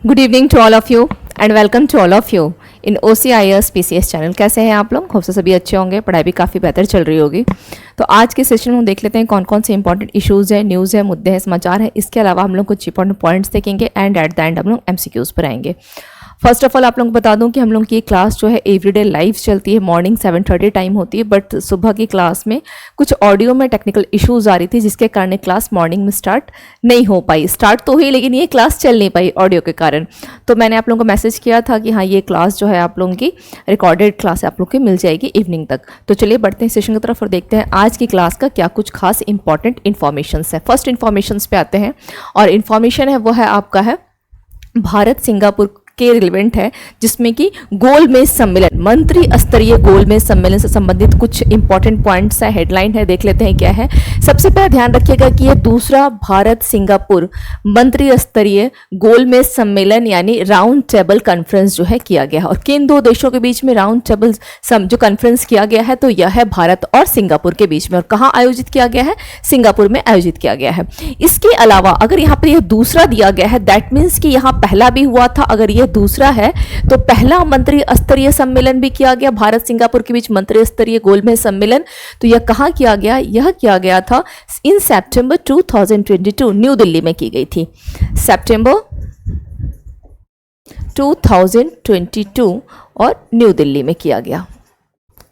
Good evening to all of you and welcome to all of you in OCIS PCS channel. कैसे हैं आप लोग? Hope से सभी अच्छे होंगे, पढ़ाई भी काफ़ी बेहतर चल रही होगी। तो आज के सेशन में हम देख लेते हैं कौन कौन से इंपॉर्टेंट इश्यूज़ है, न्यूज़ है, मुद्दे हैं, समाचार है। इसके अलावा हम लोग कुछ इंपॉर्टेंट पॉइंट्स देखेंगे एंड एट द एंड हम लोग MCQs पर आएंगे। फर्स्ट ऑफ ऑल आप लोगों को बता दूं कि हम लोग की क्लास जो है एवरीडे लाइव चलती है, मॉर्निंग 7:30 टाइम होती है, बट सुबह की क्लास में कुछ ऑडियो में टेक्निकल इश्यूज आ रही थी जिसके कारण क्लास मॉर्निंग में स्टार्ट नहीं हो पाई। स्टार्ट तो हुई लेकिन ये क्लास चल नहीं पाई ऑडियो के कारण। तो मैंने आप लोगों को मैसेज किया था कि हाँ ये क्लास जो है आप लोगों की रिकॉर्डेड क्लास आप लोग की मिल जाएगी इवनिंग तक। तो चलिए बढ़ते हैं सेशन की तरफ और देखते हैं आज की क्लास का क्या कुछ खास इंपॉर्टेंट इन्फॉर्मेशन है। फर्स्ट इन्फॉर्मेशन पे आते हैं और इन्फॉर्मेशन है वो है आपका है भारत सिंगापुर के रिलेवेंट है, जिसमें कि गोलमेज सम्मेलन, मंत्री स्तरीय गोलमेज सम्मेलन से संबंधित कुछ इंपॉर्टेंट पॉइंट्स है, हेडलाइन है, देख लेते हैं क्या है। सबसे पहले ध्यान रखिएगा कि ये दूसरा भारत सिंगापुर मंत्री स्तरीय गोलमेज सम्मेलन यानी राउंड टेबल कॉन्फ्रेंस जो है किया गया है। और किन दो देशों के बीच में राउंड टेबल जो कॉन्फ्रेंस किया गया है, तो यह है भारत और सिंगापुर के बीच में। और कहाँ आयोजित किया गया है? सिंगापुर में आयोजित किया गया है। इसके अलावा अगर यहाँ पर यह दूसरा दिया गया है, दैट मीन्स कि यहाँ पहला भी हुआ था। अगर यह दूसरा है तो पहला मंत्री स्तरीय सम्मेलन भी किया गया भारत सिंगापुर के बीच, मंत्री स्तरीय गोलमेज सम्मेलन। तो यह कहां किया गया? यह किया गया था इन सितंबर 2022 न्यू दिल्ली में की गई थी। सितंबर 2022 और न्यू दिल्ली में किया गया।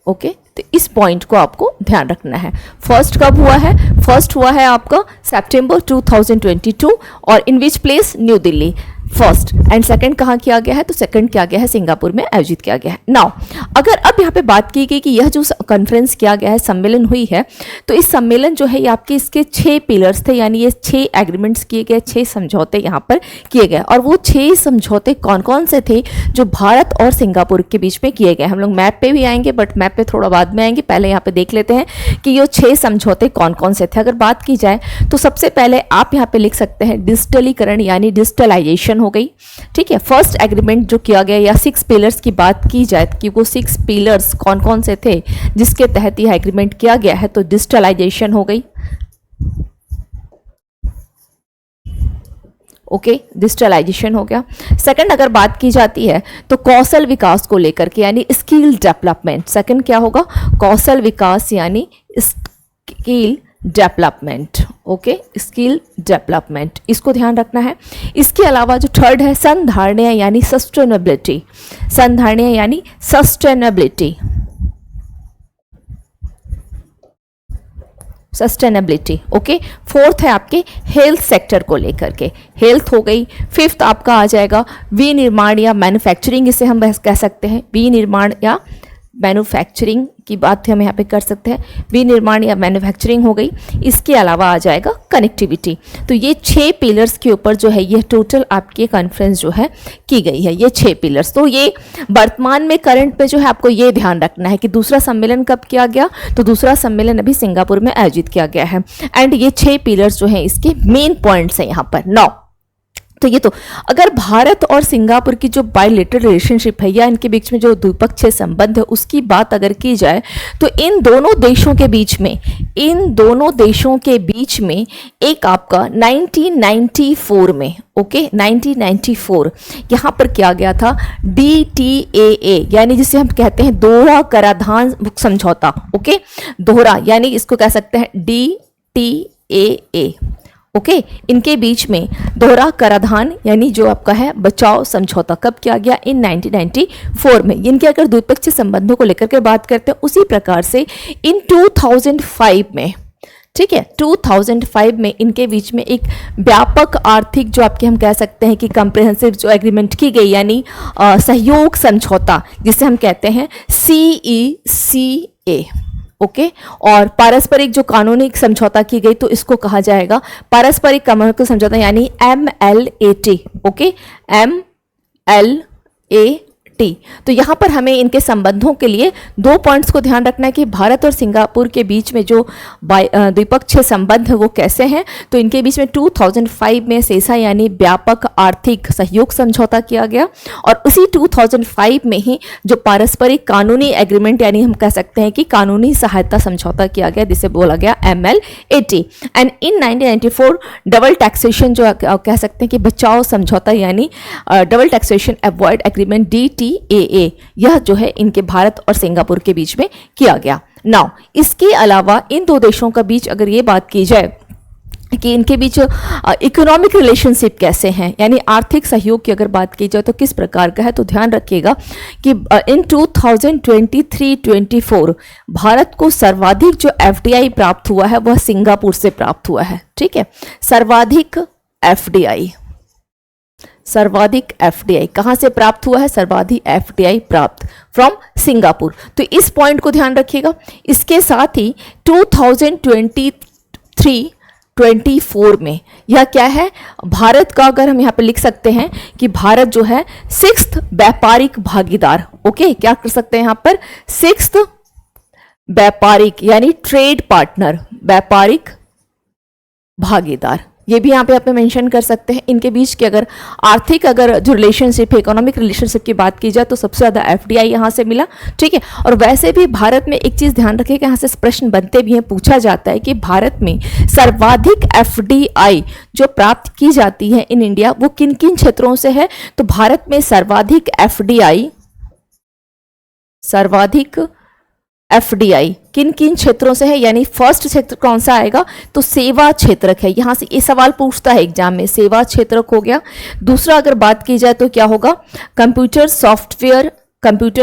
ओके, तो इस पॉइंट को आपको ध्यान रखना है। फर्स्ट कब हुआ है? फर्स्ट हुआ है आपका सितंबर 2022 और in which place? New Delhi first. And second कहाँ किया गया है? तो सेकंड किया गया है सिंगापुर में आयोजित किया गया है। नाउ अगर अब यहाँ पे बात की गई कि यह जो कॉन्फ्रेंस किया गया है, सम्मेलन हुई है, तो इस सम्मेलन जो है ये आपके इसके 6 पिलर्स थे, यानी ये 6 एग्रीमेंट्स किए गए, 6 समझौते यहाँ पर किए गए। और वो 6 समझौते कौन कौन से थे जो भारत और सिंगापुर के बीच में किए गए? हम लोग मैप पे भी आएंगे बट मैप पे थोड़ा बाद में आएंगे, पहले यहाँ पे देख लेते हैं कि ये 6 समझौते कौन कौन से थे। अगर बात की जाए तो सबसे पहले आप यहाँ पे लिख सकते हैं डिजिटलीकरण यानी डिजिटलाइजेशन हो गई। ठीक है, फर्स्ट एग्रीमेंट जो किया गया या 6 पिलर्स की बात की जाए कि वो 6 पिलर्स कौन कौन से थे जिसके तहत यह एग्रीमेंट किया गया है, तो डिजिटलाइजेशन हो गई। ओके, डिजिटलाइजेशन हो गया। सेकंड अगर बात की जाती है तो कौशल विकास को लेकर के यानी स्किल डेवलपमेंट। सेकंड क्या होगा? कौशल विकास यानी skill development. Okay, skill development, इसको ध्यान रखना है। इसके अलावा जो थर्ड है संधारणीय यानी सस्टेनेबिलिटी। संधारणीय यानी सस्टेनेबिलिटी, सस्टेनेबिलिटी। ओके, फोर्थ है आपके हेल्थ सेक्टर को लेकर के, हेल्थ हो गई। फिफ्थ आपका आ जाएगा विनिर्माण या मैन्युफैक्चरिंग, इसे हम कह सकते हैं विनिर्माण या मैन्युफैक्चरिंग की बात हम यहाँ पे कर सकते हैं, विनिर्माण या मैन्युफैक्चरिंग हो गई। इसके अलावा आ जाएगा कनेक्टिविटी। तो ये 6 पिलर्स के ऊपर जो है ये टोटल आपकी कॉन्फ्रेंस जो है की गई है, ये 6 पिलर्स। तो ये वर्तमान में करंट पे जो है आपको ये ध्यान रखना है कि दूसरा सम्मेलन कब किया गया, तो दूसरा सम्मेलन अभी सिंगापुर में आयोजित किया गया है। एंड ये 6 पिलर्स जो है इसके मेन पॉइंट्स हैं यहाँ पर। नौ तो ये तो अगर भारत और सिंगापुर की जो बायलैटरल रिलेशनशिप है या इनके बीच में जो द्विपक्षीय संबंध है उसकी बात अगर की जाए तो इन दोनों देशों के बीच में एक आपका 1994 में, ओके 1994 यहाँ पर किया गया था DTAA यानी जिसे हम कहते हैं दोहरा कराधान समझौता। ओके, दोहरा यानी इसको कह सकते हैं DTAA। ओके, इनके बीच में दोहरा कराधान यानी जो आपका है बचाव समझौता कब किया गया? इन 1994 में। इनके अगर द्विपक्षीय संबंधों को लेकर के बात करते हैं उसी प्रकार से इन 2005 में, ठीक है 2005 में इनके बीच में एक व्यापक आर्थिक जो आपके हम कह सकते हैं कि कॉम्प्रिहेंसिव जो एग्रीमेंट की गई यानी सहयोग समझौता जिसे हम कहते हैं CECA। ओके, और पारस्परिक जो कानूनी समझौता की गई तो इसको कहा जाएगा पारस्परिक कानूनी समझौता यानी MLAT। Okay, MLAT T. तो यहाँ पर हमें इनके संबंधों के लिए 2 पॉइंट्स को ध्यान रखना है कि भारत और सिंगापुर के बीच में जो द्विपक्षीय संबंध है वो कैसे हैं। तो इनके बीच में 2005 में सेसा यानी व्यापक आर्थिक सहयोग समझौता किया गया, और उसी 2005 में ही जो पारस्परिक कानूनी एग्रीमेंट यानी हम कह सकते हैं कि कानूनी सहायता समझौता किया गया, जिसे बोला गया MLAT। And in 1994 double taxation जो कह सकते हैं कि बचाव समझौता यानी double taxation avoid agreement DTAA, यह जो है इनके भारत और सिंगापुर के बीच में किया गया। नाउ इसके अलावा इन दो देशों का बीच अगर ये बात की जाए कि इनके बीच इकोनॉमिक रिलेशनशिप कैसे हैं, यानी आर्थिक सहयोग की अगर बात की जाए तो किस प्रकार का है, तो ध्यान रखिएगा कि इन 2023-24 भारत को सर्वाधिक जो FDI प्राप्त हुआ है वह सिंगापुर से प्राप्त हुआ है। ठीक है, सर्वाधिक FDI कहाँ से प्राप्त हुआ है? सर्वाधिक FDI प्राप्त फ्रॉम सिंगापुर। तो इस पॉइंट को ध्यान रखिएगा। इसके साथ ही 2023-24 में यह क्या है, भारत का अगर हम यहाँ पे लिख सकते हैं कि भारत जो है 6th व्यापारिक भागीदार। ओके, क्या कर सकते हैं यहाँ पर? 6th व्यापारिक यानी ट्रेड पार्टनर, व्यापारिक भागीदार, ये भी यहाँ पे आप मेंशन कर सकते हैं। इनके बीच की अगर आर्थिक अगर जो रिलेशनशिप है, इकोनॉमिक रिलेशनशिप की बात की जाए तो सबसे ज़्यादा FDI यहाँ से मिला। ठीक है, और वैसे भी भारत में एक चीज़ ध्यान रखिए कि यहाँ से प्रश्न बनते भी हैं, पूछा जाता है कि भारत में सर्वाधिक FDI जो प्राप्त की जाती है इन इंडिया वो किन किन क्षेत्रों से है। तो भारत में सर्वाधिक FDI किन किन क्षेत्रों से है, यानी फर्स्ट क्षेत्र कौन सा आएगा? तो सेवा क्षेत्रक है। यहाँ से ये सवाल पूछता है एग्जाम में, सेवा क्षेत्रक हो गया। दूसरा अगर बात की जाए तो क्या होगा? Computer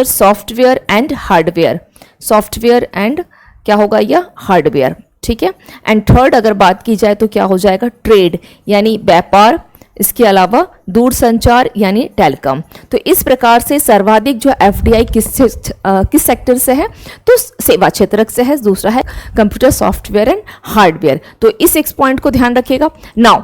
software and hardware, software and क्या होगा? यह हार्डवेयर। ठीक है, एंड थर्ड अगर बात की जाए तो क्या हो जाएगा? ट्रेड यानी व्यापार, इसके अलावा दूरसंचार यानी टेलीकॉम। तो इस प्रकार से सर्वाधिक जो FDI किस सेक्टर से है? तो सेवा क्षेत्रक से है। दूसरा है कंप्यूटर सॉफ्टवेयर एंड हार्डवेयर। तो इस एक पॉइंट को ध्यान रखिएगा। नाउ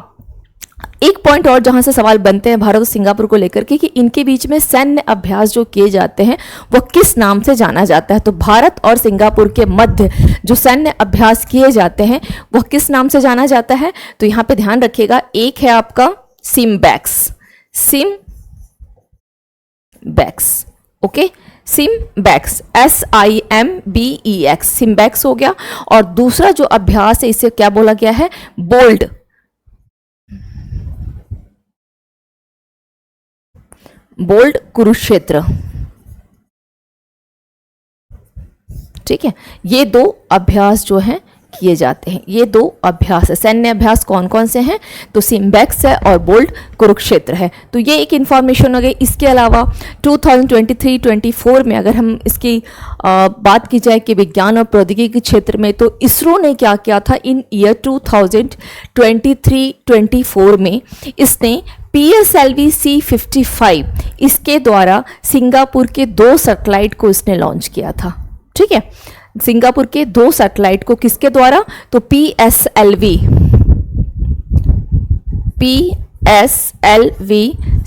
एक पॉइंट और जहां से सवाल बनते हैं भारत और सिंगापुर को लेकर के कि इनके बीच में सैन्य अभ्यास जो किए जाते हैं वह किस नाम से जाना जाता है। तो भारत और सिंगापुर के मध्य जो सैन्य अभ्यास किए जाते हैं वह किस नाम से जाना जाता है? तो यहाँ पे ध्यान रखिएगा, एक है आपका SIMBEX, okay, SIMBEX SIMBEX, SIMBEX हो गया। और दूसरा जो अभ्यास है इसे क्या बोला गया है? बोल्ड कुरुक्षेत्र। ठीक है, ये 2 अभ्यास जो हैं किए जाते हैं। ये 2 अभ्यास है। सैन्य अभ्यास कौन कौन से हैं? तो सिम्बैक्स है और बोल्ड कुरुक्षेत्र है। तो ये एक इन्फॉर्मेशन हो गई। इसके अलावा 2023-24 में अगर हम इसकी बात की जाए कि विज्ञान और प्रौद्योगिकी के क्षेत्र में, तो इसरो ने क्या किया था इन ईयर 2023-24 में? इसने PSLV C55 इसके द्वारा सिंगापुर के 2 सैटेलाइट को इसने लॉन्च किया था। ठीक है, सिंगापुर के 2 सैटेलाइट को किसके द्वारा? तो PSLV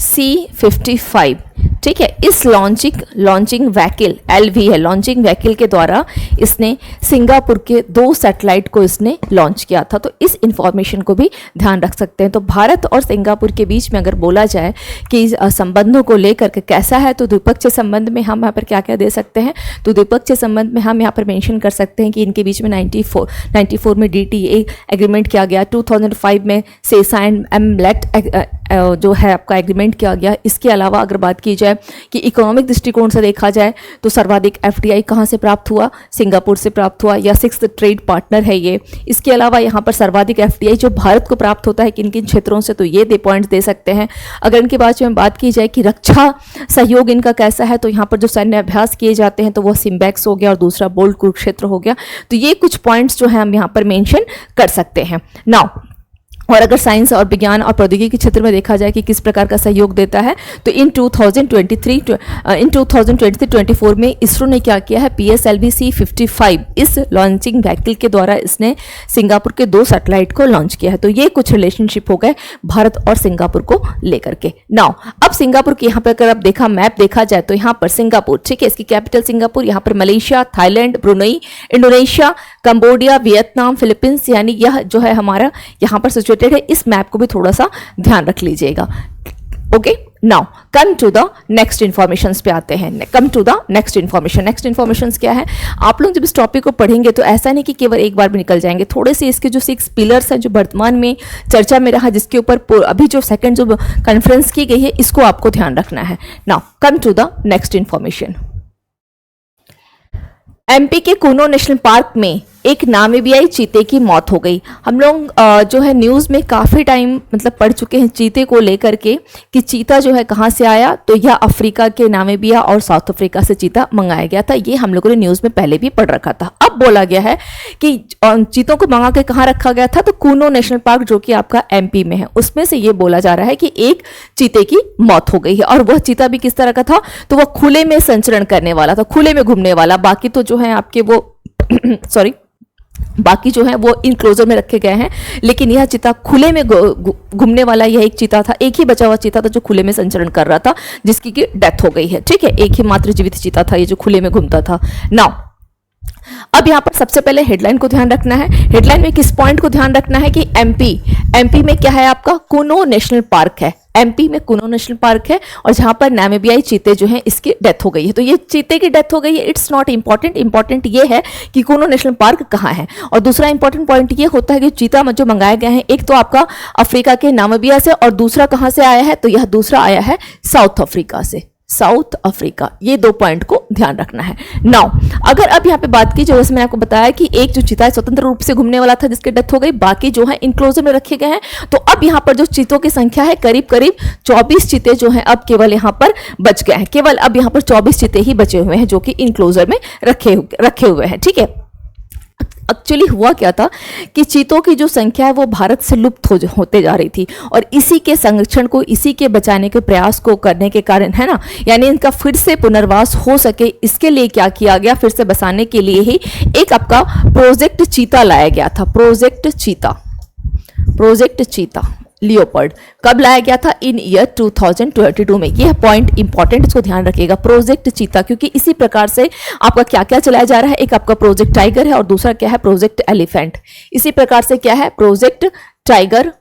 C55। ठीक है, इस लॉन्चिंग व्हीकल LV है, लॉन्चिंग व्हीकल के द्वारा इसने सिंगापुर के 2 सैटेलाइट को इसने लॉन्च किया था। तो इस इंफॉर्मेशन को भी ध्यान रख सकते हैं। तो भारत और सिंगापुर के बीच में अगर बोला जाए कि संबंधों को लेकर के कैसा है, तो द्विपक्षीय संबंध में हम यहाँ पर क्या क्या दे सकते हैं? तो द्विपक्षीय संबंध में हम यहाँ पर मेंशन कर सकते हैं कि इनके बीच में 94 में DTA एग्रीमेंट किया गया, 2005 में सेसा एंड MLAT जो है आपका एग्रीमेंट किया गया। इसके अलावा अगर बात की जाए कि इकोनॉमिक दृष्टिकोण से देखा जाए तो सर्वाधिक FDI कहाँ से प्राप्त हुआ? सिंगापुर से प्राप्त हुआ, या 6th ट्रेड पार्टनर है ये। इसके अलावा यहाँ पर सर्वाधिक FDI जो भारत को प्राप्त होता है किन किन क्षेत्रों से, तो ये पॉइंट्स दे सकते हैं। अगर इनके बाद में बात की जाए कि रक्षा सहयोग इनका कैसा है, तो यहाँ पर जो सैन्य अभ्यास किए जाते हैं तो वह सिम्बैक्स हो गया और दूसरा बोल्ड कुरुक्षेत्र हो गया। तो ये कुछ पॉइंट्स जो है हम यहाँ पर मेंशन कर सकते हैं। नाउ और अगर साइंस और विज्ञान और प्रौद्योगिकी के क्षेत्र में देखा जाए कि किस प्रकार का सहयोग देता है, तो इन 2023-24 में इसरो ने क्या किया है, PSLV C55 इस लॉन्चिंग व्हीकल के द्वारा इसने सिंगापुर के 2 सैटेलाइट को लॉन्च किया है। तो ये कुछ रिलेशनशिप हो गए भारत और सिंगापुर को लेकर के। नाउ अब सिंगापुर के यहाँ पर अगर आप देखा मैप देखा जाए तो यहाँ पर सिंगापुर, ठीक है, इसकी कैपिटल सिंगापुर, यहाँ पर Malaysia, Thailand, Brunei, Indonesia, Cambodia, Vietnam, Philippines, यानी यह जो है हमारा यहाँ पर सिचुएटेड है। इस मैप को भी थोड़ा सा ध्यान रख लीजिएगा। Okay, now come to the next information पे आते हैं। Come to the next information. Next information क्या है, आप लोग जब इस टॉपिक को पढ़ेंगे तो ऐसा नहीं कि केवल एक बार भी निकल जाएंगे, थोड़े से इसके जो 6 पिलर्स हैं जो वर्तमान में चर्चा में रहा, जिसके ऊपर अभी जो सेकंड जो कॉन्फ्रेंस की गई है, इसको आपको ध्यान रखना है। Now come to the next information. MP के कूनो नेशनल पार्क में एक नामीबियाई चीते की मौत हो गई। हम लोग जो है न्यूज़ में काफ़ी टाइम मतलब पढ़ चुके हैं चीते को लेकर के कि चीता जो है कहाँ से आया, तो यह अफ्रीका के नामीबिया और साउथ अफ्रीका से चीता मंगाया गया था। ये हम लोगों ने न्यूज़ में पहले भी पढ़ रखा था। अब बोला गया है कि चीतों को मंगा के कहाँ रखा गया था, तो कूनो नेशनल पार्क जो कि आपका MP में है, उसमें से ये बोला जा रहा है कि एक चीते की मौत हो गई है। और वह चीता भी किस तरह का था, तो वह खुले में संचरण करने वाला था, खुले में घूमने वाला। बाकी तो जो है आपके वो सॉरी बाकी जो है वो इनक्लोजर में रखे गए हैं, लेकिन यह चीता खुले में घूमने वाला यह एक चीता था। एक ही बचा हुआ चीता था जो खुले में संचरण कर रहा था, जिसकी की डेथ हो गई है। ठीक है, एक ही मात्र जीवित चीता था ये जो खुले में घूमता था। नाउ अब यहाँ पर सबसे पहले हेडलाइन को ध्यान रखना है। हेडलाइन में किस पॉइंट को ध्यान रखना है कि MP में क्या है आपका, कूनो नेशनल पार्क है। MP में कूनो नेशनल पार्क है और जहां पर नामीबियाई चीते जो हैं इसकी डेथ हो गई है। तो ये चीते की डेथ हो गई है, इट्स नॉट इंपॉर्टेंट। इंपॉर्टेंट ये है कि कूनो नेशनल पार्क कहाँ है। और दूसरा इंपॉर्टेंट पॉइंट ये होता है कि चीता जो मंगाए गए हैं, एक तो आपका अफ्रीका के नामीबिया से और दूसरा कहाँ से आया है, तो यह दूसरा आया है साउथ अफ्रीका से। साउथ अफ्रीका, ये 2 पॉइंट को ध्यान रखना है। नाउ अगर अब यहाँ पे बात की, जो मैंने आपको बताया कि एक जो चीता स्वतंत्र रूप से घूमने वाला था जिसकी डेथ हो गई, बाकी जो है इनक्लोजर में रखे गए हैं। तो अब यहाँ पर जो चीतों की संख्या है करीब 24 चीते जो हैं अब केवल यहाँ पर बच गए हैं। केवल अब यहाँ पर 24 चीते ही बचे हुए हैं जो कि इनक्लोजर में रखे हुए हैं। ठीक है, एक्चुअली हुआ क्या था कि चीतों की जो संख्या है वो भारत से लुप्त होते जा रही थी, और इसी के संरक्षण को, इसी के बचाने के प्रयास को करने के कारण, है ना, यानी इनका फिर से पुनर्वास हो सके, इसके लिए क्या किया गया, फिर से बसाने के लिए ही एक आपका प्रोजेक्ट चीता लाया गया था। प्रोजेक्ट चीता लियोपर्ड कब लाया गया था, इन ईयर 2022 में। यह पॉइंट इंपॉर्टेंट, इसको ध्यान रखिएगा, प्रोजेक्ट चीता, क्योंकि इसी प्रकार से आपका क्या क्या चलाया जा रहा है। एक आपका प्रोजेक्ट टाइगर है और दूसरा क्या है, प्रोजेक्ट एलिफेंट। इसी प्रकार से क्या है, project tiger,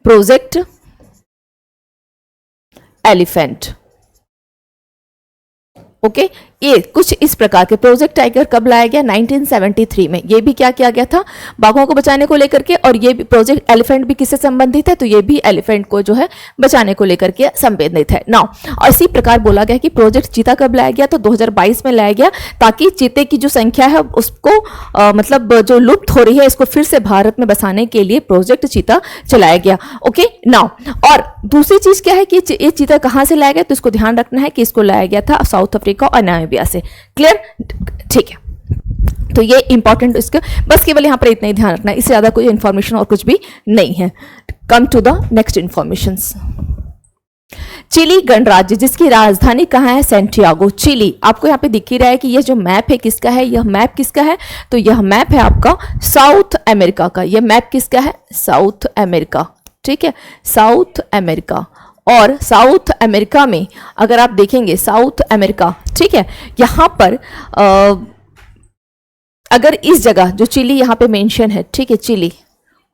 project elephant. Okay, ये कुछ इस प्रकार के। प्रोजेक्ट टाइगर कब लाया गया, 1973 में। ये भी क्या किया गया था, बाघों को बचाने को लेकर के, और ये भी प्रोजेक्ट एलिफेंट भी किससे संबंधित है, तो ये भी एलिफेंट को जो है बचाने को लेकर के संबंधित है। नाउ और इसी प्रकार बोला गया कि प्रोजेक्ट चीता कब लाया गया, तो 2022 में लाया गया, ताकि चीते की जो संख्या है उसको मतलब जो लुप्त हो रही है इसको फिर से भारत में बसाने के लिए प्रोजेक्ट चीता चलाया गया। ओके, नाउ और दूसरी चीज क्या है कि ये चीता कहाँ से लाया गया, तो इसको ध्यान रखना है कि इसको लाया गया था साउथ अफ्रीका और नामीबिया से। क्लियर, ठीक है। तो ये इंपॉर्टेंट, इसका बस केवल यहां पर इतना ही ध्यान रखना है, इससे ज्यादा कोई इंफॉर्मेशन और कुछ भी नहीं है। Come to the next information. Chile गणराज्य जिसकी राजधानी कहाँ है, सैंटियागो, चिली। आपको यहाँ पे दिख ही रहा है कि यह जो मैप है किसका है, यह मैप किसका है, तो यह मैप है आपका साउथ अमेरिका का। यह मैप किसका है, साउथ अमेरिका। ठीक है, साउथ अमेरिका। और साउथ अमेरिका में अगर आप देखेंगे, साउथ अमेरिका, ठीक है, यहाँ पर अगर इस जगह जो चिली यहाँ पे मेंशन है, ठीक है, चिली,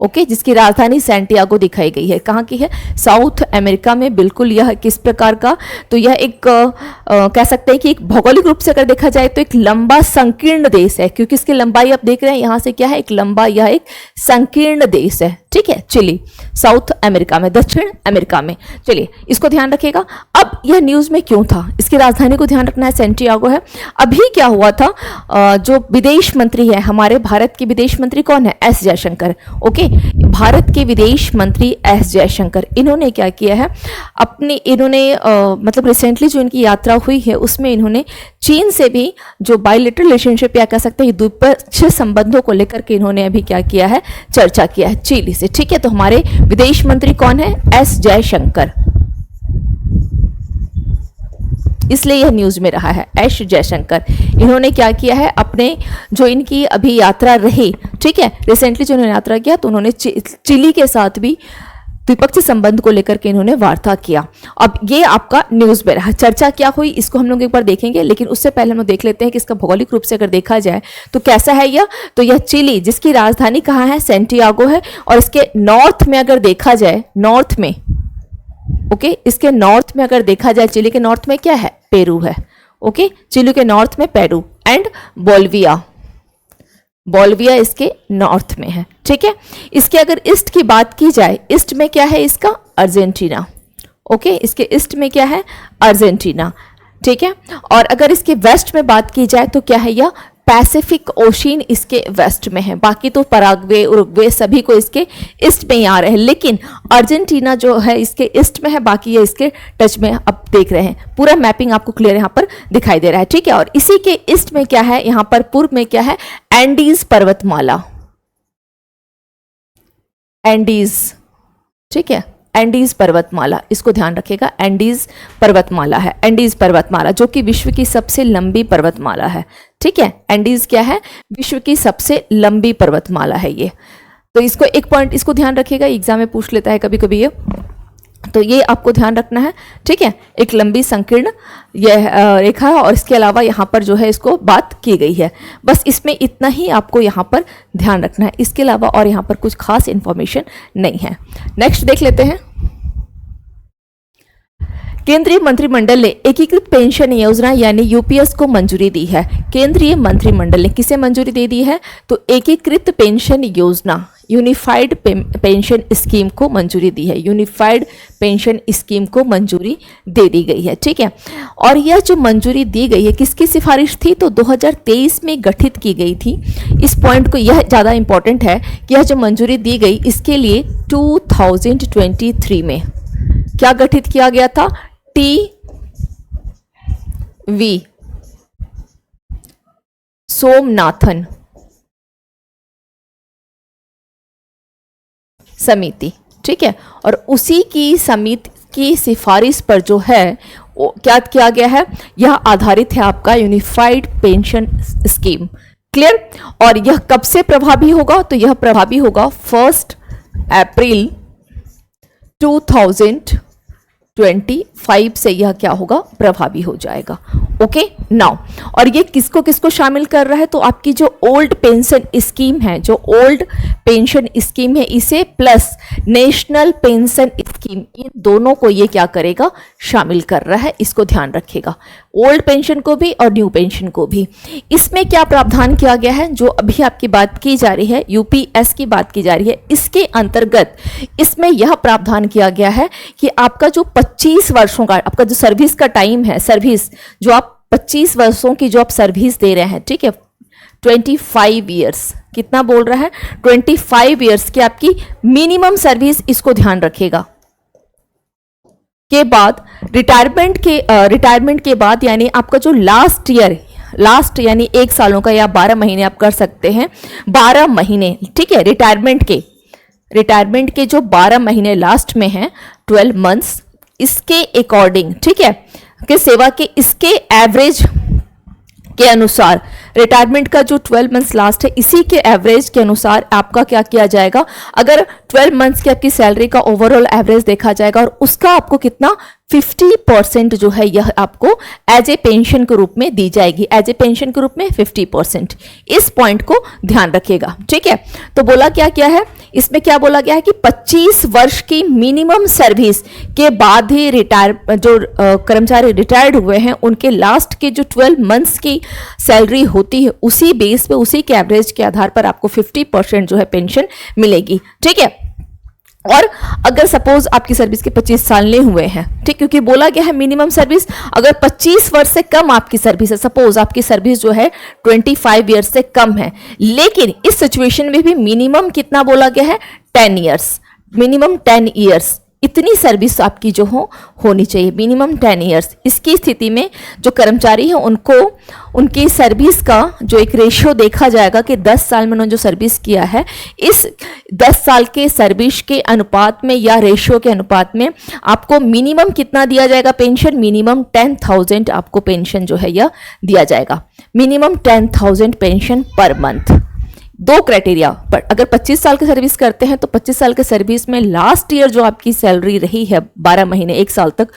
ओके, जिसकी राजधानी सैंटियागो दिखाई गई है, कहाँ की है, साउथ अमेरिका में। बिल्कुल यह किस प्रकार का, तो यह एक कह सकते हैं कि एक भौगोलिक रूप से अगर देखा जाए तो एक लंबा संकीर्ण देश है, क्योंकि इसकी लंबाई आप देख रहे हैं यहाँ से क्या है, एक लंबा, यह एक संकीर्ण देश है। ठीक है, चिली, साउथ अमेरिका में, दक्षिण अमेरिका में। चलिए इसको ध्यान रखिएगा। अब यह न्यूज़ में क्यों था, इसकी राजधानी को ध्यान रखना है, सैंटियागो है। अभी क्या हुआ था, जो विदेश मंत्री है हमारे भारत के विदेश मंत्री कौन है, एस जयशंकर। ओके, भारत के विदेश मंत्री एस जयशंकर, इन्होंने क्या किया है, मतलब रिसेंटली जो इनकी यात्रा हुई है उसमें इन्होंने चीन से भी जो बायलैटरल रिलेशनशिप या कह सकते हैं द्विपक्षीय संबंधों को लेकर के इन्होंने अभी क्या किया है, चर्चा किया है चिली से। ठीक है, तो हमारे विदेश मंत्री कौन है, एस जयशंकर, इसलिए यह न्यूज में रहा है, एस जयशंकर। इन्होंने क्या किया है, अपने जो इनकी अभी यात्रा रही, ठीक है, रिसेंटली जो इन्होंने यात्रा किया तो उन्होंने चिली के साथ भी द्विपक्षीय संबंध को लेकर के इन्होंने वार्ता किया। अब ये आपका न्यूज में रहा, चर्चा क्या हुई इसको हम लोग एक बार देखेंगे, लेकिन उससे पहले हम लोग देख लेते हैं कि इसका भौगोलिक रूप से अगर देखा जाए तो कैसा है यह। तो यह चिली, जिसकी राजधानी कहाँ है, सैंटियागो है, और इसके नॉर्थ में अगर देखा जाए, नॉर्थ में, ओके, इसके नॉर्थ में अगर देखा जाए, चिली के नॉर्थ में क्या है, पेरू है। ओके, चिली के नॉर्थ में पेरू एंड बोलिविया, बोलिविया इसके नॉर्थ में है। ठीक है, इसके अगर ईस्ट की बात की जाए, ईस्ट में क्या है इसका, अर्जेंटीना। ओके, इसके ईस्ट में क्या है, अर्जेंटीना। ठीक है, और अगर इसके वेस्ट में बात की जाए तो क्या है, यह पैसिफिक ओशियन इसके वेस्ट में है। बाकी तो पराग्वे, उरुग्वे सभी को इसके ईस्ट में ही आ रहे हैं, लेकिन अर्जेंटीना जो है इसके ईस्ट में है, बाकी ये इसके टच में। अब देख रहे हैं पूरा मैपिंग आपको क्लियर यहाँ पर दिखाई दे रहा है। ठीक है, और इसी के ईस्ट में क्या है, यहाँ पर पूर्व में क्या है, एंडीज पर्वतमाला, एंडीज। ठीक है, एंडीज पर्वतमाला, इसको ध्यान रखिएगा, एंडीज पर्वतमाला है, एंडीज पर्वतमाला जो कि विश्व की सबसे लंबी पर्वतमाला है। ठीक है, एंडीज क्या है, विश्व की सबसे लंबी पर्वतमाला है ये। तो इसको एक पॉइंट इसको ध्यान रखिएगा, एग्जाम में पूछ लेता है कभी कभी ये, तो ये आपको ध्यान रखना है। ठीक है, एक लंबी संकीर्ण यह रेखा है, और इसके अलावा यहाँ पर जो है इसको बात की गई है। बस इसमें इतना ही आपको यहाँ पर ध्यान रखना है, इसके अलावा और यहाँ पर कुछ खास इंफॉर्मेशन नहीं है। नेक्स्ट देख लेते हैं। केंद्रीय मंत्रिमंडल ने एकीकृत पेंशन योजना यानी यूपीएस को मंजूरी दी है। केंद्रीय मंत्रिमंडल ने किसे मंजूरी दे दी है, तो एकीकृत पेंशन योजना, यूनिफाइड पेंशन स्कीम को मंजूरी दी है। यूनिफाइड पेंशन स्कीम को मंजूरी दे दी गई है। ठीक है, और यह जो मंजूरी दी गई है किसकी सिफारिश थी, तो 2023 में गठित की गई थी। इस पॉइंट को, यह ज़्यादा इंपॉर्टेंट है कि यह जो मंजूरी दी गई इसके लिए 2023 में क्या गठित किया गया था, टी.वी. सोमनाथन समिति। ठीक है, और उसी की समिति की सिफारिश पर जो है वो क्या किया गया है, यह आधारित है आपका यूनिफाइड पेंशन स्कीम। क्लियर, और यह कब से प्रभावी होगा, तो यह प्रभावी होगा 1 अप्रैल 2025 से यह क्या होगा, प्रभावी हो जाएगा। ओके नाउ, और ये किसको किसको शामिल कर रहा है, तो आपकी जो ओल्ड पेंशन स्कीम है, जो ओल्ड पेंशन स्कीम है, इसे प्लस नेशनल पेंशन स्कीम, इन दोनों को ये क्या करेगा, शामिल कर रहा है। इसको ध्यान रखिएगा, ओल्ड पेंशन को भी और न्यू पेंशन को भी। इसमें क्या प्रावधान किया गया है, जो अभी आपकी बात की जा रही है, यूपीएस की बात की जा रही है, इसके अंतर्गत इसमें यह प्रावधान किया गया है कि आपका जो 25 वर्षों का आपका जो सर्विस का टाइम है, सर्विस जो आप 25 वर्षों की जो आप सर्विस दे रहे हैं, ठीक है, 25 ईयर्स, कितना बोल रहा है, 25 ईयर्स की आपकी मिनिमम सर्विस, इसको ध्यान रखिएगा। के बाद रिटायरमेंट के बाद यानी आपका जो लास्ट ईयर, लास्ट यानी 1 सालों का या 12 महीने आप कर सकते हैं, 12 महीने। ठीक है, रिटायरमेंट के जो 12 महीने लास्ट में हैं, 12 मंथ्स, इसके अकॉर्डिंग, ठीक है, कि सेवा के इसके एवरेज के अनुसार, रिटायरमेंट का जो 12 मंथ्स लास्ट है, इसी के एवरेज के अनुसार आपका क्या किया जाएगा, अगर 12 मंथ्स की आपकी सैलरी का ओवरऑल एवरेज देखा जाएगा और उसका आपको कितना 50% जो है यह आपको एज ए पेंशन के रूप में दी जाएगी, एज ए पेंशन के रूप में 50%। इस पॉइंट को ध्यान रखिएगा। ठीक है, तो बोला क्या क्या है, इसमें क्या बोला गया है कि 25 वर्ष की मिनिमम सर्विस के बाद ही जो कर्मचारी रिटायर्ड हुए हैं उनके लास्ट के जो 12 मंथ्स की सैलरी होती है, उसी बेस पे, उसी के एवरेज के आधार पर आपको 50% जो है पेंशन मिलेगी। ठीक है, और अगर सपोज आपकी सर्विस के 25 साल नहीं हुए हैं, ठीक, क्योंकि बोला गया है मिनिमम सर्विस, अगर 25 वर्ष से कम आपकी सर्विस है, सपोज आपकी सर्विस जो है 25 ईयर्स से कम है, लेकिन इस सिचुएशन में भी मिनिमम कितना बोला गया है, 10 ईयर्स, मिनिमम 10 ईयर्स, इतनी सर्विस आपकी जो होनी चाहिए, मिनिमम 10 ईयर्स। इसकी स्थिति में जो कर्मचारी हैं उनको उनकी सर्विस का जो एक रेशियो देखा जाएगा कि 10 साल में उन्होंने जो सर्विस किया है, इस 10 साल के सर्विस के अनुपात में या रेशियो के अनुपात में आपको मिनिमम कितना दिया जाएगा पेंशन, मिनिमम 10,000 आपको पेंशन जो है यह दिया जाएगा, मिनिमम 10,000 पेंशन पर मंथ। दो क्राइटेरिया पर, अगर 25 साल की सर्विस करते हैं तो 25 साल के सर्विस में लास्ट ईयर जो आपकी सैलरी रही है 12 महीने 1 साल तक,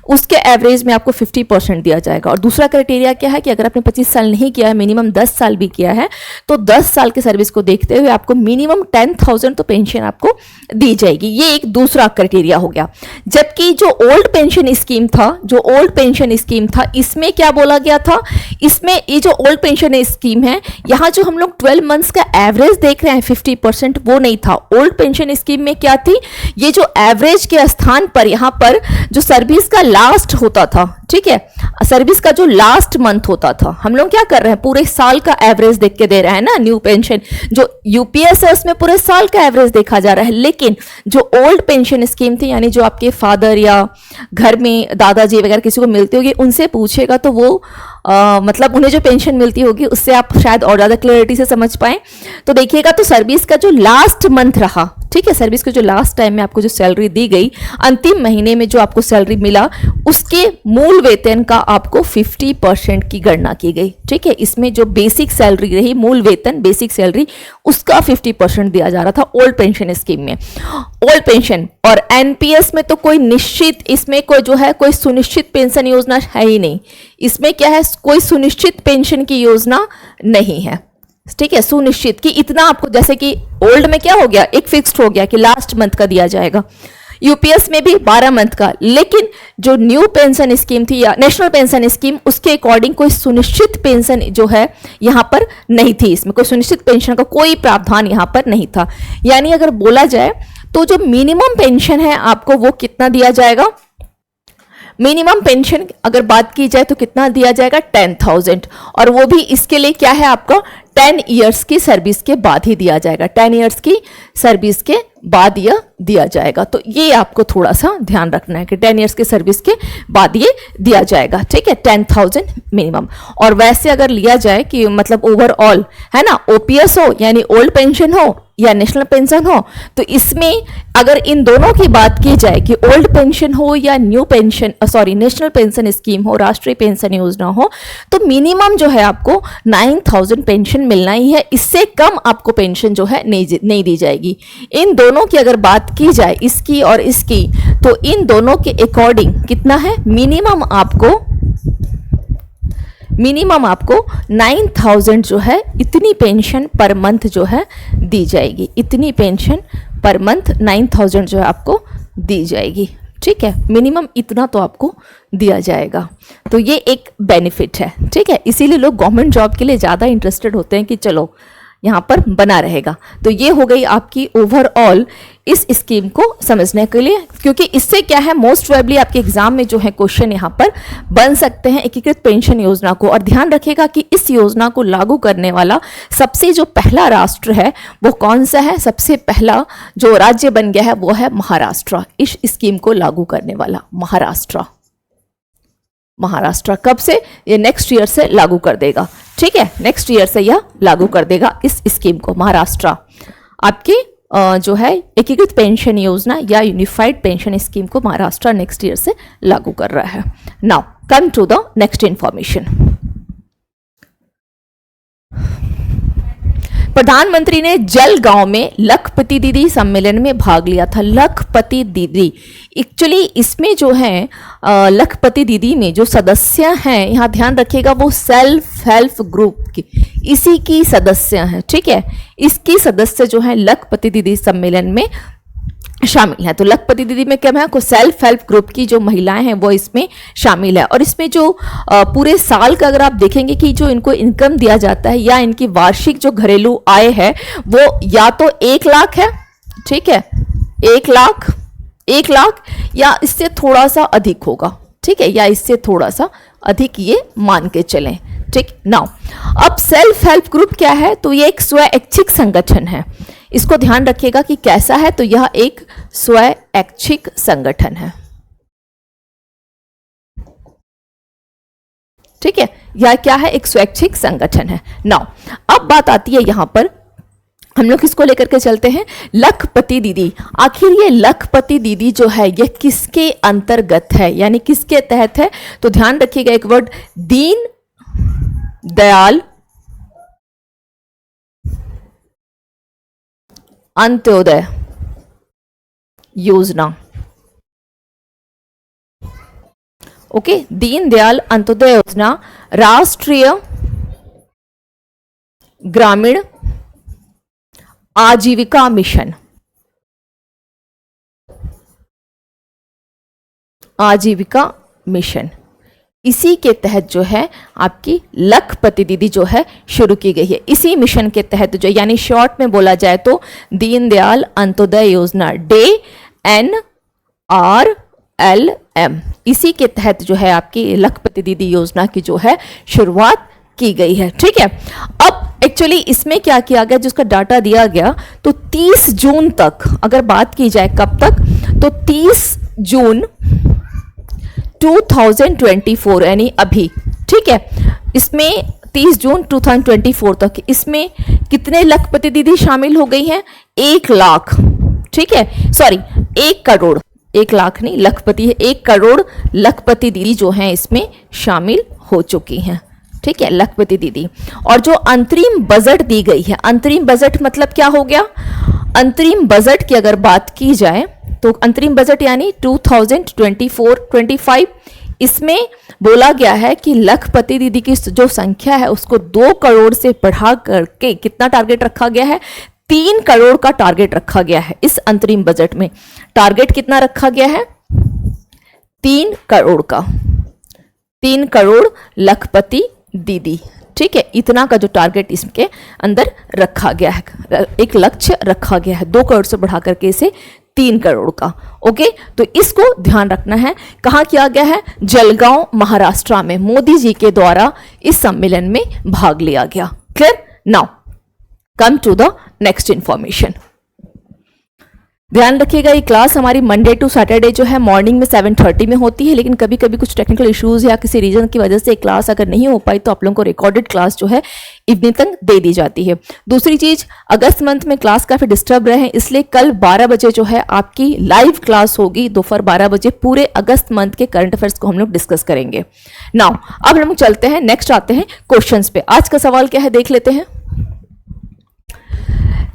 उसके एवरेज में आपको 50% दिया जाएगा। और दूसरा क्राइटेरिया क्या है कि अगर आपने 25 साल नहीं किया है, मिनिमम 10 साल भी किया है, तो 10 साल की सर्विस को देखते हुए आपको मिनिमम 10,000 तो पेंशन आपको दी जाएगी। ये एक दूसरा क्राइटेरिया हो गया। जबकि जो ओल्ड पेंशन स्कीम था, इसमें क्या बोला गया था, इसमें ये जो ओल्ड पेंशन स्कीम है, यहाँ जो हम लोग 12 मंथ्स का एवरेज देख रहे हैं 50%, वो नहीं था। ओल्ड पेंशन स्कीम में क्या थी, ये जो एवरेज के स्थान पर यहाँ पर जो सर्विस का लास्ट होता था, ठीक है, सर्विस का जो लास्ट मंथ होता था, हम लोग क्या कर रहे हैं, पूरे साल का एवरेज देख के दे रहे हैं ना। न्यू पेंशन जो यूपीएस है उसमें पूरे साल का एवरेज देखा जा रहा है, लेकिन जो ओल्ड पेंशन स्कीम थी, यानी जो आपके फादर या घर में दादाजी वगैरह किसी को मिलती होगी, उनसे पूछेगा तो वो मतलब उन्हें जो पेंशन मिलती होगी उससे आप शायद और ज़्यादा क्लियरिटी से समझ पाएं। तो देखिएगा, तो सर्विस का जो लास्ट मंथ रहा, ठीक है, सर्विस को जो लास्ट टाइम में आपको जो सैलरी दी गई, अंतिम महीने में जो आपको सैलरी मिला, उसके मूल वेतन का आपको 50% की गणना की गई, ठीक है। इसमें जो बेसिक सैलरी रही, मूल वेतन, बेसिक सैलरी, उसका 50% दिया जा रहा था ओल्ड पेंशन स्कीम में। ओल्ड पेंशन और एनपीएस में तो कोई निश्चित, इसमें कोई जो है कोई सुनिश्चित पेंशन योजना है ही नहीं। इसमें क्या है, कोई सुनिश्चित पेंशन की योजना नहीं है, ठीक है, सुनिश्चित कि इतना आपको, जैसे कि ओल्ड में क्या हो गया, एक फिक्स्ड हो गया कि लास्ट मंथ का दिया जाएगा, यूपीएस में भी 12 मंथ का, लेकिन जो न्यू पेंशन स्कीम थी या नेशनल पेंशन स्कीम, उसके अकॉर्डिंग कोई सुनिश्चित पेंशन जो है यहाँ पर नहीं थी। इसमें कोई सुनिश्चित पेंशन का कोई प्रावधान यहाँ पर नहीं था। यानी अगर बोला जाए तो जो मिनिमम पेंशन है आपको वो कितना दिया जाएगा, मिनिमम पेंशन अगर बात की जाए तो कितना दिया जाएगा, 10,000, और वो भी इसके लिए क्या है, आपका 10 ईयर्स की सर्विस के बाद ही दिया जाएगा, 10 ईयर्स की सर्विस के बाद यह दिया जाएगा। तो ये आपको थोड़ा सा ध्यान रखना है कि 10 ईयर्स के सर्विस के बाद ये दिया जाएगा, ठीक है, 10,000 मिनिमम। और वैसे अगर लिया जाए कि मतलब ओवरऑल है ना, ओपीएस हो यानी ओल्ड पेंशन हो या नेशनल पेंशन हो, तो इसमें अगर इन दोनों की बात की जाए कि ओल्ड पेंशन हो या new pension, sorry national pension scheme हो, राष्ट्रीय पेंशन योजना हो, तो मिनिमम जो है आपको 9,000 पेंशन मिलना ही है। इससे कम आपको पेंशन जो है नहीं दी जाएगी। इन दोनों की अगर बात की जाए, इसकी और इसकी, तो इन दोनों के अकॉर्डिंग कितना है, मिनिमम आपको 9,000 जो है, इतनी पेंशन पर मंथ जो है दी जाएगी, इतनी पेंशन पर मंथ 9,000 जो है आपको दी जाएगी, ठीक है, मिनिमम इतना तो आपको दिया जाएगा। तो ये एक बेनिफिट है, ठीक है, इसीलिए लोग गवर्नमेंट जॉब के लिए ज़्यादा इंटरेस्टेड होते हैं कि चलो यहाँ पर बना रहेगा। तो ये हो गई आपकी ओवरऑल इस स्कीम को समझने के लिए, क्योंकि इससे क्या है, मोस्ट प्रोबेबली आपके एग्जाम में जो है क्वेश्चन यहाँ पर बन सकते हैं एकीकृत पेंशन योजना को। और ध्यान रखिएगा कि इस योजना को लागू करने वाला सबसे जो पहला राष्ट्र है वो कौन सा है, सबसे पहला जो राज्य बन गया है वो है महाराष्ट्र। इस स्कीम को लागू करने वाला महाराष्ट्र कब से, ये नेक्स्ट ईयर से लागू कर देगा, ठीक है, नेक्स्ट ईयर से यह लागू कर देगा इस स्कीम को। महाराष्ट्र आपके जो है एकीकृत पेंशन योजना या यूनिफाइड पेंशन स्कीम को महाराष्ट्र नेक्स्ट ईयर से लागू कर रहा है। Now come to the next information. प्रधानमंत्री ने जलगांव में लखपति दीदी सम्मेलन में भाग लिया था। लखपति दीदी, एक्चुअली इसमें जो है लखपति दीदी में जो सदस्य हैं, यहाँ ध्यान रखिएगा, वो सेल्फ हेल्प ग्रुप की इसी की सदस्य हैं, ठीक है, इसकी सदस्य जो है लखपति दीदी सम्मेलन में शामिल है। तो लखपति दीदी में क्या है, को सेल्फ हेल्प ग्रुप की जो महिलाएं हैं वो इसमें शामिल है। और इसमें जो पूरे साल का अगर आप देखेंगे कि जो इनको इनकम दिया जाता है या इनकी वार्षिक जो घरेलू आय है वो या तो 1 लाख है, ठीक है, 1 लाख, 1 लाख या इससे थोड़ा सा अधिक होगा, ठीक है, या इससे थोड़ा सा अधिक ये मान के चलें, ठीक। नाउ अब सेल्फ हेल्प ग्रुप क्या है, तो ये एक स्वैच्छिक संगठन है। इसको ध्यान रखिएगा कि कैसा है, तो यह एक स्वैच्छिक संगठन है, ठीक है। यह क्या है, एक स्वैच्छिक संगठन है। नाउ अब बात आती है यहां पर, हम लोग किसको लेकर के चलते हैं, लखपति दीदी। आखिर ये लखपति दीदी जो है ये किसके अंतर्गत है, यानी किसके तहत है, तो ध्यान रखिएगा एक वर्ड, दीन दयाल अंत्योदय योजना। ओके, दीन दयाल अंत्योदय योजना राष्ट्रीय ग्रामीण आजीविका मिशन, आजीविका मिशन, इसी के तहत जो है आपकी लखपति दीदी जो है शुरू की गई है। इसी मिशन के तहत जो, यानी शॉर्ट में बोला जाए तो दीनदयाल अंत्योदय योजना, DNRLM, इसी के तहत जो है आपकी लखपति दीदी योजना की जो है शुरुआत की गई है, ठीक है। अब एक्चुअली इसमें क्या किया गया, जिसका डाटा दिया गया, तो 30 जून तक अगर बात की जाए, कब तक, तो 30 जून 2024 यानी अभी, ठीक है। इसमें 30 जून 2024 तक इसमें कितने लखपति दीदी शामिल हो गई हैं, 1 लाख, ठीक है, सॉरी 1 करोड़, 1 लाख नहीं, लखपति है, 1 करोड़ लखपति दीदी जो हैं इसमें शामिल हो चुकी हैं, ठीक है, लखपति दीदी। और जो अंतरिम बजट दी गई है, अंतरिम बजट मतलब क्या हो गया, अंतरिम बजट की अगर बात की जाए तो अंतरिम बजट यानी 2024-25, इसमें बोला गया है कि लखपति दीदी की जो संख्या है उसको 2 करोड़ से बढ़ा करके कितना टारगेट रखा गया है, 3 करोड़ का टारगेट रखा गया है। इस अंतरिम बजट में टारगेट कितना रखा गया है, 3 करोड़ का, 3 करोड़ लखपति दीदी, ठीक है, इतना का जो टारगेट इसके अंदर रखा गया है, एक लक्ष्य रखा गया है, 2 करोड़ से बढ़ा करके इसे 3 करोड़ का। ओके, तो इसको ध्यान रखना है। कहाँ किया गया है, जलगांव महाराष्ट्र में मोदी जी के द्वारा इस सम्मेलन में भाग लिया गया। Clear. Now come to the next information. ध्यान रखिएगा ये क्लास हमारी मंडे टू सैटरडे जो है मॉर्निंग में 7:30 में होती है, लेकिन कभी कभी कुछ टेक्निकल इश्यूज या किसी रीजन की वजह से क्लास अगर नहीं हो पाई तो आप लोगों को रिकॉर्डेड क्लास जो है इवनिंग तक दे दी जाती है। दूसरी चीज, अगस्त मंथ में क्लास काफी डिस्टर्ब रहे हैं, इसलिए कल 12 बजे जो है आपकी लाइव क्लास होगी, दोपहर 12 बजे। पूरे अगस्त मंथ के करंट अफेयर्स को हम लोग डिस्कस करेंगे। नाउ अब हम चलते हैं, नेक्स्ट आते हैं क्वेश्चंस पे। आज का सवाल क्या है देख लेते हैं।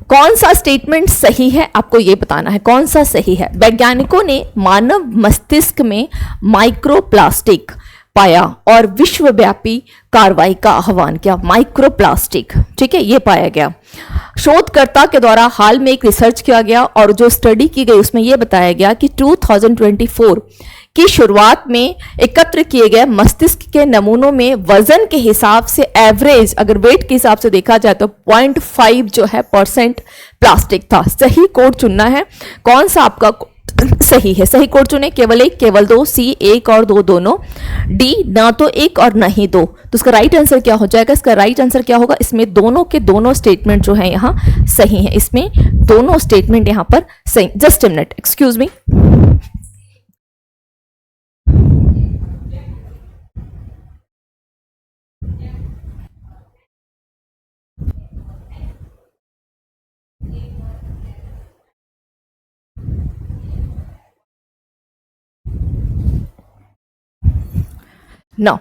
कौन सा स्टेटमेंट सही है, आपको यह बताना है कौन सा सही है। वैज्ञानिकों ने मानव मस्तिष्क में माइक्रोप्लास्टिक पाया और विश्वव्यापी कार्रवाई का आह्वान किया। माइक्रोप्लास्टिक, ठीक है, यह पाया गया। शोधकर्ता के द्वारा हाल में एक रिसर्च किया गया और जो स्टडी की गई उसमें यह बताया गया कि 2024 की शुरुआत में एकत्र किए गए मस्तिष्क के नमूनों में वजन के हिसाब से एवरेज, अगर वेट के हिसाब से देखा जाए तो 0.5 जो है % प्लास्टिक था। सही कोड चुनना है, कौन सा आपका सही है। सही कोड चुने, केवल 1 केवल 2, सी 1 और 2 दोनों, डी ना तो 1 और ना ही 2। तो इसका राइट आंसर क्या हो जाएगा, इसका राइट आंसर क्या होगा, इसमें दोनों के दोनों स्टेटमेंट जो है यहाँ सही है। इसमें दोनों स्टेटमेंट यहाँ पर सही। Just a minute, excuse me. No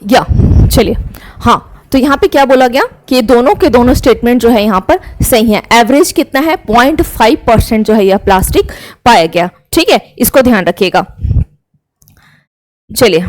या चलिए, हाँ, तो यहाँ पे क्या बोला गया कि दोनों के दोनों स्टेटमेंट जो है यहाँ पर सही है। एवरेज कितना है, 0.5% जो है यह प्लास्टिक पाया गया। ठीक है, इसको ध्यान रखिएगा। चलिए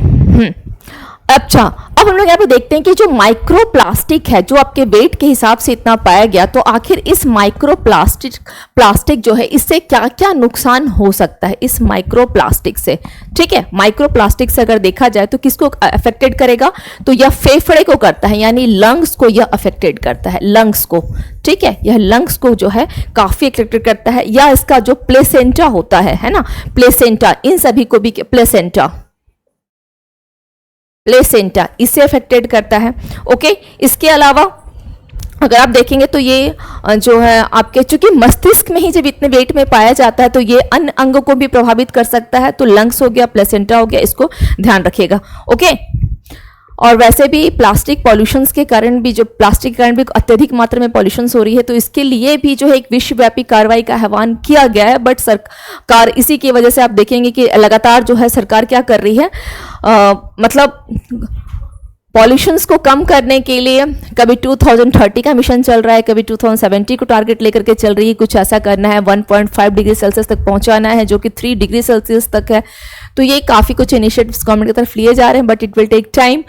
अच्छा, अब अब हम लोग यहाँ पे देखते हैं कि जो माइक्रो प्लास्टिक है, जो आपके वेट के हिसाब से इतना पाया गया, तो आखिर इस माइक्रो प्लास्टिक जो है, इससे क्या क्या नुकसान हो सकता है इस माइक्रो प्लास्टिक से। ठीक है, माइक्रो प्लास्टिक से अगर देखा जाए तो किसको अफेक्टेड करेगा, तो यह फेफड़े को करता है, यानी लंग्स को यह अफेक्टेड करता है, लंग्स को। ठीक है, यह लंग्स को जो है काफी अफेक्टेड करता है, या इसका जो प्लेसेंटा होता है ना, प्लेसेंटा, इन सभी को भी प्लेसेंटा इससे अफेक्टेड करता है। ओके, इसके अलावा अगर आप देखेंगे तो ये जो है आपके, चूंकि मस्तिष्क में ही जब इतने वेट में पाया जाता है तो ये अन्य अंगों को भी प्रभावित कर सकता है। तो लंग्स हो गया, प्लेसेंटा हो गया, इसको ध्यान रखिएगा। ओके, और वैसे भी प्लास्टिक पॉल्यूशंस के कारण भी, जो प्लास्टिक के कारण भी अत्यधिक मात्रा में पॉल्यूशंस हो रही है, तो इसके लिए भी जो है एक विश्वव्यापी कार्रवाई का आह्वान किया गया है। बट सरकार, इसी की वजह से आप देखेंगे कि लगातार जो है सरकार क्या कर रही है, मतलब पॉल्यूशंस को कम करने के लिए कभी 2030 का मिशन चल रहा है, कभी 2070 को टारगेट लेकर के चल रही है। कुछ ऐसा करना है, 1.5 डिग्री सेल्सियस तक पहुंचाना है, जो कि 3 डिग्री सेल्सियस तक है। तो ये काफ़ी कुछ इनिशिएटिव्स गवर्नमेंट की तरफ लिए जा रहे हैं, but it will take time,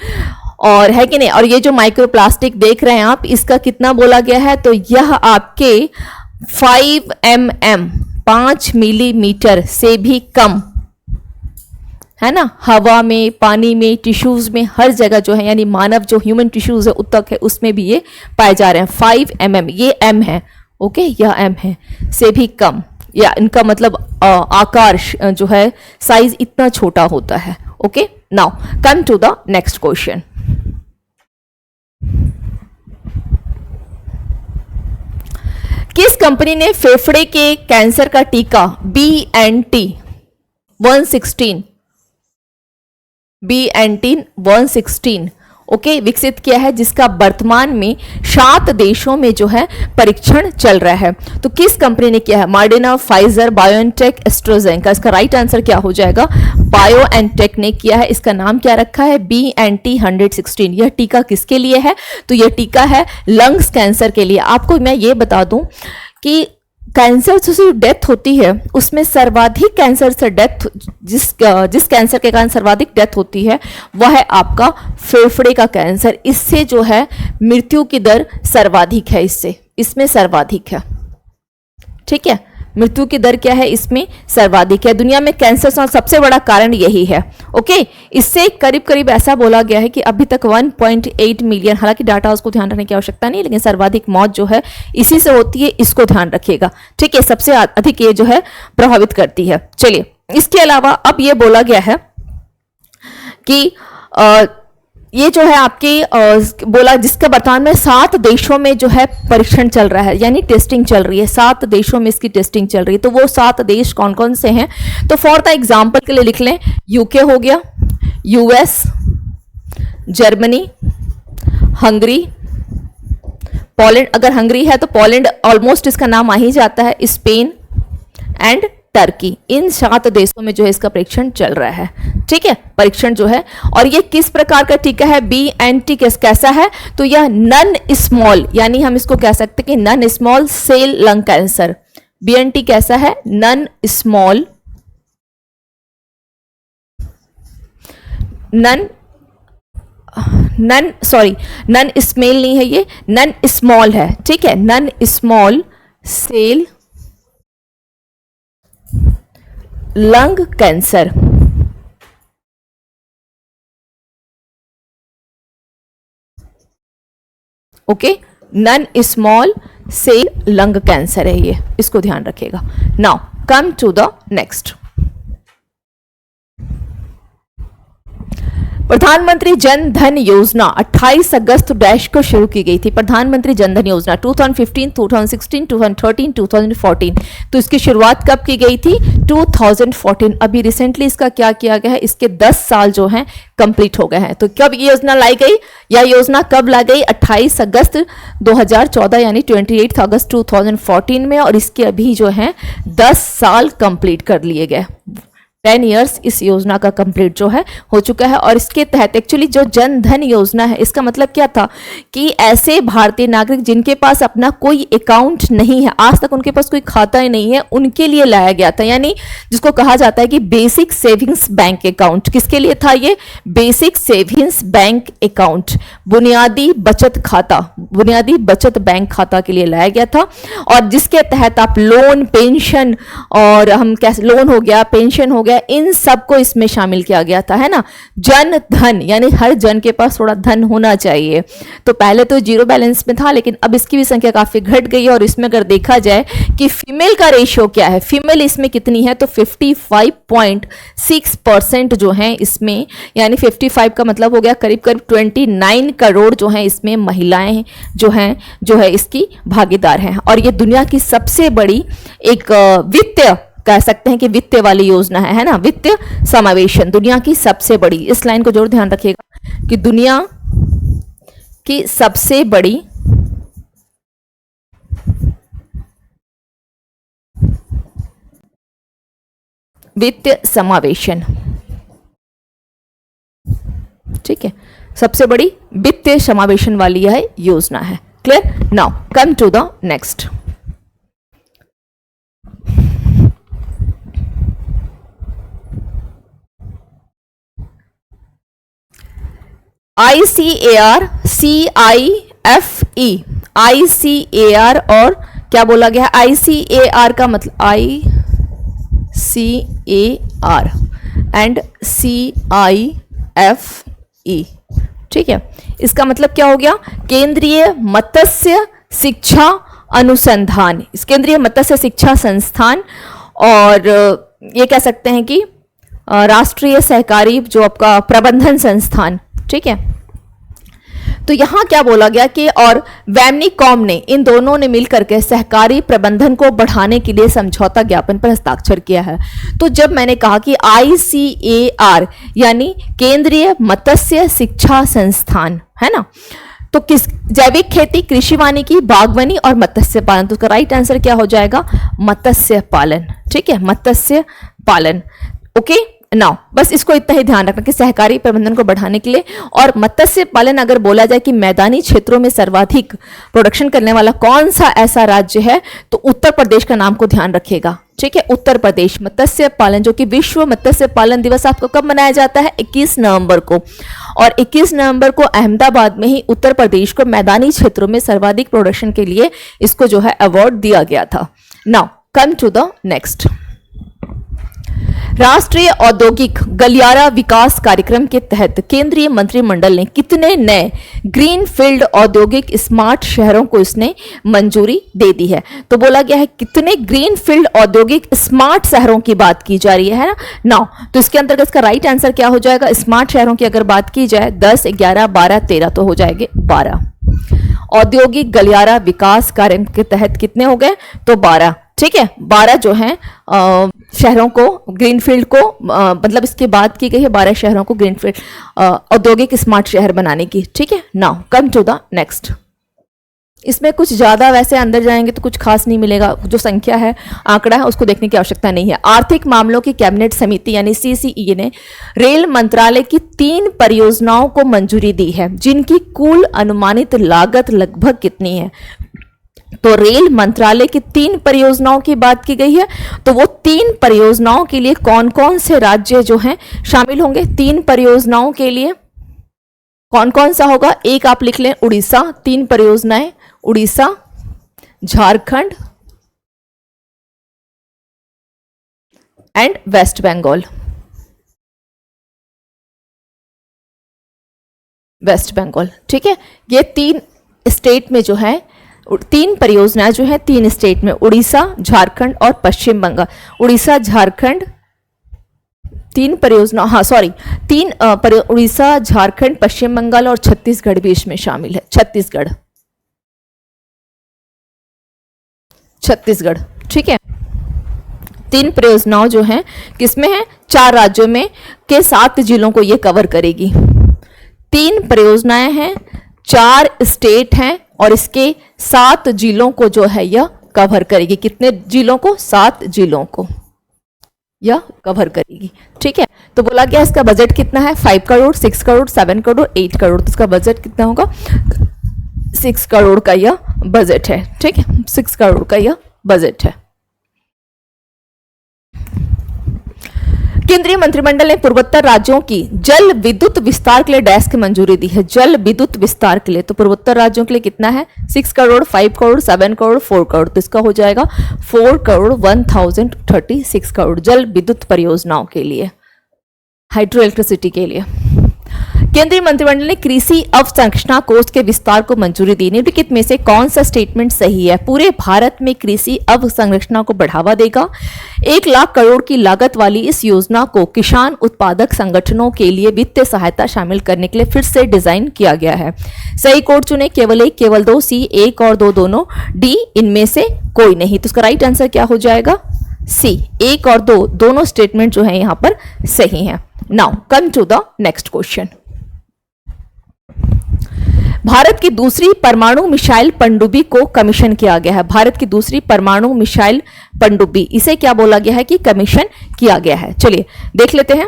और है कि नहीं। और ये जो माइक्रो प्लास्टिक देख रहे हैं आप, इसका कितना बोला गया है, तो यह आपके 5 mm 5 मिलीमीटर से भी कम है ना, हवा में, पानी में, टिश्यूज में, हर जगह जो है, यानी मानव जो ह्यूमन टिश्यूज है उत्तक है, उसमें भी ये पाए जा रहे हैं। 5 mm, ये m है, ओके, यह m है, से भी कम, या इनका मतलब आकार जो है, साइज इतना छोटा होता है। Okay, now come to the next question. किस कंपनी ने फेफड़े के कैंसर का टीका BNT116 ओके विकसित किया है, जिसका वर्तमान में 7 देशों में जो है परीक्षण चल रहा है। तो किस कंपनी ने किया है? Moderna, Pfizer, BioNTech, AstraZeneca. इसका राइट आंसर क्या हो जाएगा? बायोएनटेक ने किया है। इसका नाम क्या रखा है? BNT116। यह टीका किसके लिए है? तो यह टीका है लंग्स कैंसर के लिए। आपको मैं ये बता दूं कि कैंसर से जो डेथ होती है उसमें सर्वाधिक कैंसर से डेथ, जिस कैंसर के कारण सर्वाधिक डेथ होती है वह है आपका फेफड़े का कैंसर। इससे जो है मृत्यु की दर सर्वाधिक है, इसमें सर्वाधिक है। ठीक है, मृत्यु की दर क्या है? इसमें सर्वाधिक है। दुनिया में कैंसर का सबसे बड़ा कारण यही है। ओके, इससे करीब करीब ऐसा बोला गया है कि अभी तक 1.8 मिलियन, हालांकि डाटा उसको ध्यान रखने की आवश्यकता नहीं, लेकिन सर्वाधिक मौत जो है इसी से होती है, इसको ध्यान रखिएगा। ठीक है, सबसे अधिक ये जो है प्रभावित करती है। चलिए, इसके अलावा अब ये बोला गया है कि ये जो है आपकी बोला, जिसका वर्तमान में 7 देशों में जो है परीक्षण चल रहा है, यानी टेस्टिंग चल रही है। 7 देशों में इसकी टेस्टिंग चल रही है। तो वो 7 देश कौन कौन से हैं? तो फॉर द एग्जाम्पल के लिए लिख लें, यूके हो गया, यूएस, जर्मनी, हंगरी, पोलैंड। अगर हंगरी है तो पोलैंड ऑलमोस्ट इसका नाम आ ही जाता है, स्पेन एंड टर्की। इन 7 देशों में जो है इसका परीक्षण चल रहा है। ठीक है, परीक्षण जो है, और ये किस प्रकार का टीका है? BNT कैसा है? तो यह नन स्मॉल, यानी हम इसको कह सकते हैं कि non small cell lung cancer. BNT कैसा है? नन स्मॉल, नन स्मेल नहीं है, ये नन स्मॉल है। ठीक है, non small cell lung cancer. Okay, non small cell lung cancer है ये, इसको ध्यान रखिएगा। Now come to the next. प्रधानमंत्री जन धन योजना 28 अगस्त डैश को शुरू की गई थी। प्रधानमंत्री जन धन योजना 2015, 2016, 2013, 2014। तो इसकी शुरुआत कब की गई थी? 2014। अभी रिसेंटली इसका क्या किया गया है? इसके 10 साल जो हैं कंप्लीट हो गए हैं। तो कब ये योजना लाई गई? यह योजना कब लाई गई? 28 अगस्त 2014, यानी 28 अगस्त 2014 में। और इसके अभी जो है 10 साल कंप्लीट कर लिए गए। 10 इयर्स इस योजना का कंप्लीट जो है हो चुका है। और इसके तहत एक्चुअली जो जन धन योजना है, इसका मतलब क्या था कि ऐसे भारतीय नागरिक जिनके पास अपना कोई अकाउंट नहीं है, आज तक उनके पास कोई खाता ही नहीं है, उनके लिए लाया गया था। यानी जिसको कहा जाता है कि बेसिक सेविंग्स बैंक अकाउंट। किसके लिए था ये? बेसिक सेविंग्स बैंक अकाउंट, बुनियादी बचत खाता, बुनियादी बचत बैंक खाता के लिए लाया गया था। और जिसके तहत आप लोन, पेंशन, और हम कैसे लोन हो गया, पेंशन हो गया, इन सबको इसमें शामिल किया गया था, है ना। जन धन यानी हर जन के पास थोड़ा धन होना चाहिए। तो पहले तो जीरो बैलेंस में था, लेकिन अब इसकी भी संख्या काफी घट गई है। और इसमें अगर देखा जाए कि फीमेल का रेशियो क्या है, फीमेल इसमें कितनी है, तो 55.6% जो है इसमें, यानी 55 का मतलब हो गया करीब करीब 29 करोड़ जो है इसमें महिलाएं जो है इसकी भागीदार हैं। और ये दुनिया की सबसे बड़ी एक वित्तीय, कह सकते हैं कि वित्तीय वाली योजना है ना, वित्तीय समावेशन, दुनिया की सबसे बड़ी। इस लाइन को जरूर ध्यान रखिएगा कि दुनिया की सबसे बड़ी वित्तीय समावेशन, ठीक है, सबसे बड़ी वित्तीय समावेशन वाली यह योजना है। Clear? Now come to the next. ICAR, CIFE, ICAR और क्या बोला गया? ICAR का मतलब ICAR एंड CIFE, ठीक है। इसका मतलब क्या हो गया? केंद्रीय मत्स्य शिक्षा अनुसंधान, इस केंद्रीय मत्स्य शिक्षा संस्थान, और ये कह सकते हैं कि राष्ट्रीय सहकारी जो आपका प्रबंधन संस्थान, ठीक है। तो यहां क्या बोला गया कि और वैमनीकॉम ने, इन दोनों ने मिलकर के सहकारी प्रबंधन को बढ़ाने के लिए समझौता ज्ञापन पर हस्ताक्षर किया है। तो जब मैंने कहा कि ICAR यानी केंद्रीय मत्स्य शिक्षा संस्थान, है ना, तो किस जैविक खेती, कृषि वानिकी, बागवानी और मत्स्य पालन, तो उसका राइट आंसर क्या हो जाएगा? मत्स्य पालन, ठीक है, मत्स्य पालन। ओके नाउ बस इसको इतना ही ध्यान रखना कि सहकारी प्रबंधन को बढ़ाने के लिए। और मत्स्य पालन अगर बोला जाए कि मैदानी क्षेत्रों में सर्वाधिक प्रोडक्शन करने वाला कौन सा ऐसा राज्य है, तो उत्तर प्रदेश का नाम को ध्यान रखिएगा, ठीक है, उत्तर प्रदेश। मत्स्य पालन, जो कि विश्व मत्स्य पालन दिवस आपको कब मनाया जाता है? 21 नवंबर को। और 21 नवंबर को अहमदाबाद में ही उत्तर प्रदेश को मैदानी क्षेत्रों में सर्वाधिक प्रोडक्शन के लिए इसको जो है अवार्ड दिया गया था। Now come to the next. राष्ट्रीय औद्योगिक गलियारा विकास कार्यक्रम के तहत केंद्रीय मंत्रिमंडल ने कितने नए ग्रीनफील्ड औद्योगिक स्मार्ट शहरों को इसने मंजूरी दे दी है? तो बोला गया है कितने ग्रीनफील्ड औद्योगिक स्मार्ट शहरों की बात की जा रही है ना। नाउ तो इसके अंतर्गत इसका राइट आंसर क्या हो जाएगा? स्मार्ट शहरों की अगर बात की जाए 10, 11, 12, 13 तो हो जाएंगे 12। औद्योगिक गलियारा विकास कार्यक्रम के तहत कितने हो गए? तो 12, ठीक है, 12 जो है शहरों को ग्रीनफील्ड को मतलब इसके बात की गई है 12 शहरों को ग्रीनफील्ड औद्योगिक स्मार्ट शहर बनाने की, ठीक है। Now come to the next. इसमें कुछ ज़्यादा वैसे अंदर जाएंगे तो कुछ खास नहीं मिलेगा, जो संख्या है, आंकड़ा है, उसको देखने की आवश्यकता नहीं है। आर्थिक मामलों की कैबिनेट समिति यानी CCE ने रेल मंत्रालय की 3 परियोजनाओं को मंजूरी दी है, जिनकी कुल अनुमानित लागत लगभग कितनी है? तो रेल मंत्रालय की 3 परियोजनाओं की बात की गई है। तो वो 3 परियोजनाओं के लिए कौन कौन से राज्य जो हैं शामिल होंगे? 3 परियोजनाओं के लिए कौन कौन सा होगा? एक आप लिख लें, उड़ीसा। 3 परियोजनाएं, Odisha, Jharkhand and West Bengal. West Bengal, ठीक है। ये 3 स्टेट में जो है 3 परियोजनाएं जो है 3 स्टेट में, उड़ीसा, झारखंड और पश्चिम बंगाल। उड़ीसा, झारखंड 3 परियोजना, हाँ सॉरी 3 उड़ीसा, झारखंड, पश्चिम बंगाल और छत्तीसगढ़ भी इसमें शामिल है। छत्तीसगढ़, ठीक है। 3 परियोजनाओं जो हैं किसमें है? 4 राज्यों में के 7 जिलों को ये कवर करेगी। 3 परियोजनाएं हैं, 4 स्टेट हैं और इसके 7 जिलों को जो है यह कवर करेगी। कितने जिलों को? 7 जिलों को। या कवर करेगी। ठीक है, तो बोला गया इसका बजट कितना है, 5 करोड़, 6 करोड़, 7 करोड़, 8 करोड़। तो इसका बजट कितना होगा, 6 करोड़ का यह बजट है। ठीक है, 6 करोड़ का यह बजट है। केंद्रीय मंत्रिमंडल ने पूर्वोत्तर राज्यों की जल विद्युत विस्तार के लिए डैश की मंजूरी दी है, जल विद्युत विस्तार के लिए। तो पूर्वोत्तर राज्यों के लिए कितना है, 6 करोड़, 5 करोड़, 7 करोड़, 4 करोड़। तो इसका हो जाएगा 4 करोड़ 1036 करोड़ जल विद्युत परियोजनाओं के लिए, हाइड्रो इलेक्ट्रिसिटी के लिए। केंद्रीय मंत्रिमंडल ने कृषि अवसंरचना कोष के विस्तार को मंजूरी दी। निम्नलिखित में से कौन सा स्टेटमेंट सही है, पूरे भारत में कृषि अवसंरचना को बढ़ावा देगा। 1 लाख करोड़ की लागत वाली इस योजना को किसान उत्पादक संगठनों के लिए वित्तीय सहायता शामिल करने के लिए फिर से डिजाइन किया गया है। सही कोड चुने, केवल 1, केवल 2, सी 1 और 2 दोनों, डी इनमें से कोई नहीं। तो इसका राइट आंसर क्या हो जाएगा, सी 1 और 2 दोनों स्टेटमेंट जो है यहां पर सही है। Now come to the next question. Bharat की दूसरी परमाणु मिसाइल पनडुब्बी को कमीशन किया गया है। भारत की दूसरी परमाणु मिसाइल पनडुब्बी, इसे क्या बोला गया है कि कमीशन किया गया है। चलिए देख लेते हैं।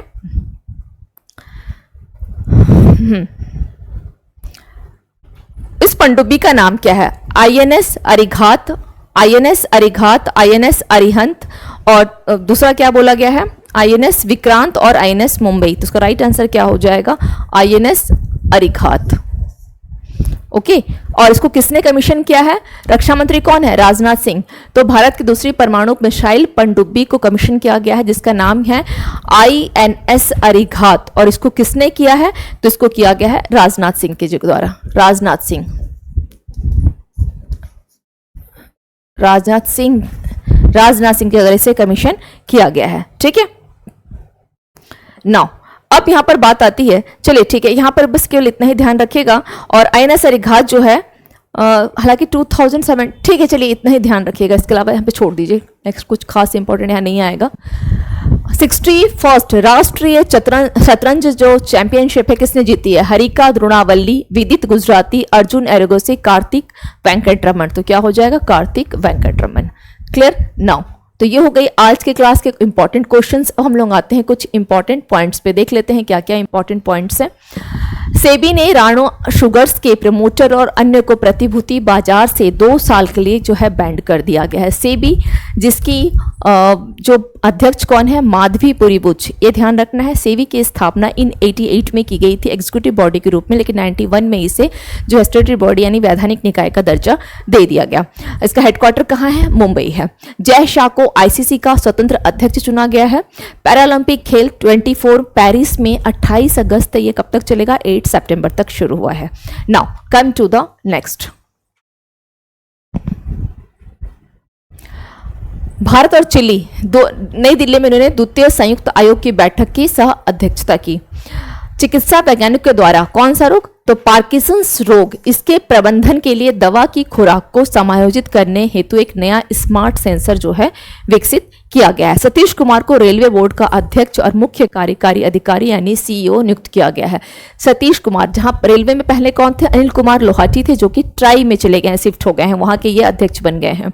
इस पनडुब्बी का नाम क्या है, INS Arighat, INS Arighat, INS Arihant, और दूसरा क्या बोला गया है, आईएनएस विक्रांत और आईएनएस मुंबई। तो उसका राइट आंसर क्या हो जाएगा, आईएनएस अरिघात। ओके, और इसको किसने कमीशन किया है, रक्षा मंत्री कौन है, राजनाथ सिंह। तो भारत की दूसरी परमाणु मिसाइल पनडुब्बी को कमीशन किया गया है जिसका नाम है आईएनएस अरिघात, और इसको किसने किया है, तो इसको किया गया है राजनाथ सिंह के द्वारा। राजनाथ सिंह के द्वारा इसे कमीशन किया गया है। ठीक है, नाउ अब यहां पर बात आती है, चलिए ठीक है, यहां पर बस केवल इतना ही ध्यान रखिएगा। और आईएनएस अरिघात जो है हालांकि 2007, ठीक है चलिए इतना ही ध्यान रखिएगा, इसके अलावा यहाँ पे छोड़ दीजिए, नेक्स्ट कुछ खास इंपॉर्टेंट यहाँ नहीं आएगा। 61st राष्ट्रीय शतरंज जो चैंपियनशिप है किसने जीती है, हरिका द्रोणावल्ली, विदित गुजराती, अर्जुन एरोगोसी, कार्तिक वेंकटरमन। तो क्या हो जाएगा, कार्तिक वेंकटरमन। क्लियर नाउ, तो ये हो गई आज के क्लास के इंपॉर्टेंट क्वेश्चंस। अब हम लोग आते हैं कुछ इंपॉर्टेंट पॉइंट्स पे, देख लेते हैं क्या क्या इंपॉर्टेंट पॉइंट्स हैं। सेबी ने राणो शुगर्स के प्रमोटर और अन्य को प्रतिभूति बाजार से 2 साल के लिए जो है बैंड कर दिया गया है। सेबी जिसकी जो अध्यक्ष कौन है, माधवी पुरीबुच, ये ध्यान रखना है। सेबी की स्थापना इन 88 में की गई थी एग्जीक्यूटिव बॉडी के रूप में, लेकिन 91 में इसे जो स्टैट्यूटरी बॉडी यानी वैधानिक निकाय का दर्जा दे दिया गया। इसका हेडक्वार्टर कहाँ है, मुंबई है। जय शाह को आईसीसी का स्वतंत्र अध्यक्ष चुना गया है। पैरालंपिक खेल 24 पेरिस में 28 अगस्त, ये कब तक चलेगा, 8 सितंबर तक शुरू हुआ है। Now come to the next. Bharat और चिली नई दिल्ली में उन्होंने द्वितीय संयुक्त आयोग की बैठक की सह अध्यक्षता की। चिकित्सा वैज्ञानिक के द्वारा कौन सा रोग, तो पार्किंसंस रोग, इसके प्रबंधन के लिए दवा की खुराक को समायोजित करने हेतु एक नया स्मार्ट सेंसर जो है विकसित किया गया है। सतीश कुमार को रेलवे बोर्ड का अध्यक्ष और मुख्य कार्यकारी अधिकारी यानी सीईओ नियुक्त किया गया है। सतीश कुमार, जहां रेलवे में पहले कौन थे, अनिल कुमार लोहाटी थे, जो कि ट्राई में चले गए हैं, शिफ्ट हो गए हैं, वहां के ये अध्यक्ष बन गए हैं।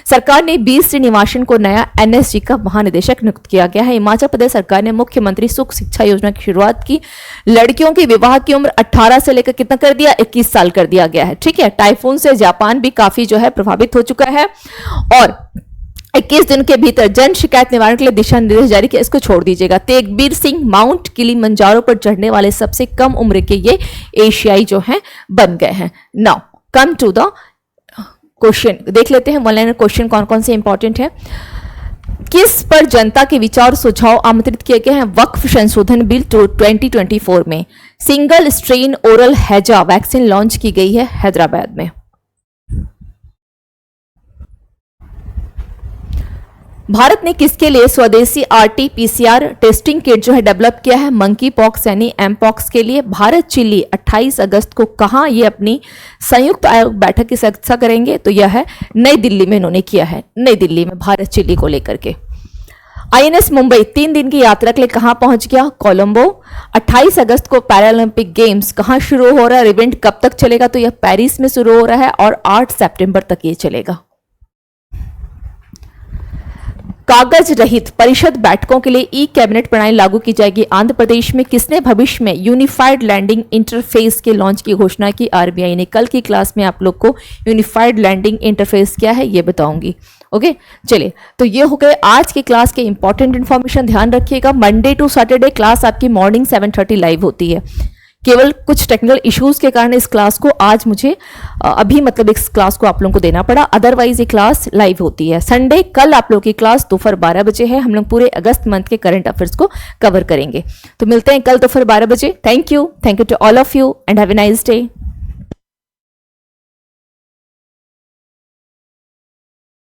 सरकार ने 20 श्रीनिवासन को नया एनएसजी का महानिदेशक नियुक्त किया गया है। हिमाचल प्रदेश सरकार ने मुख्यमंत्री सुख शिक्षा योजना की शुरुआत की। लड़कियों की विवाह की उम्र 18 से लेकर कितना कर दिया, 21 साल कर दिया गया है। ठीक है, टाइफून से जापान भी काफी जो है प्रभावित हो चुका है, और 21 दिन के भीतर जन शिकायत निवारण के लिए दिशा निर्देश जारी किया, इसको छोड़ दीजिएगा। तेगबीर सिंह माउंट किलिमंजारो पर चढ़ने वाले सबसे कम उम्र के ये एशियाई जो हैं बन गए हैं। Now come to the question, देख लेते हैं वन लाइनर क्वेश्चन कौन कौन से इंपॉर्टेंट है। किस पर जनता के विचार सुझाव आमंत्रित किए गए हैं वक्फ संशोधन बिल 2024 में। सिंगल स्ट्रेन ओरल हैजा वैक्सीन लॉन्च की गई है हैदराबाद में। भारत ने किसके लिए स्वदेशी आरटी-पीसीआर टेस्टिंग किट जो है डेवलप किया है, मंकी पॉक्स यानी एमपॉक्स के लिए। भारत चिली 28 अगस्त को कहां ये अपनी संयुक्त आयोग बैठक की अध्यक्षता करेंगे, तो यह है नई दिल्ली में इन्होंने किया है, नई दिल्ली में भारत चिली को लेकर के। आईएनएस मुंबई 3 दिन की यात्रा के लिए कहां पहुंच गया, कोलंबो। 28 अगस्त को पैरालंपिक गेम्स कहां शुरू हो रहा है, इवेंट कब तक चलेगा, तो यह पेरिस में शुरू हो रहा है और 8 सितंबर तक ये चलेगा। कागज रहित परिषद बैठकों के लिए ई कैबिनेट प्रणाली लागू की जाएगी आंध्र प्रदेश में। किसने भविष्य में यूनिफाइड लैंडिंग इंटरफेस के लॉन्च की घोषणा की? आरबीआई ने। कल की क्लास में आप लोग को यूनिफाइड लैंडिंग इंटरफेस क्या है ये बताऊंगी। ओके, चलिए, तो ये हो गए आज की क्लास के इंपॉर्टेंट इन्फॉर्मेशन। ध्यान रखिएगा, मंडे टू सैटरडे क्लास आपकी मॉर्निंग 7:30 लाइव होती है। केवल कुछ टेक्निकल इश्यूज के कारण इस क्लास को आज मुझे अभी मतलब इस क्लास को आप लोगों को देना पड़ा, अदरवाइज ये क्लास लाइव होती है। संडे कल आप लोगों की क्लास दोपहर 12 बजे है। हम लोग पूरे अगस्त मंथ के करंट अफेयर्स को कवर करेंगे। तो मिलते हैं कल दोपहर 12 बजे। Thank you to all of you and have a nice day.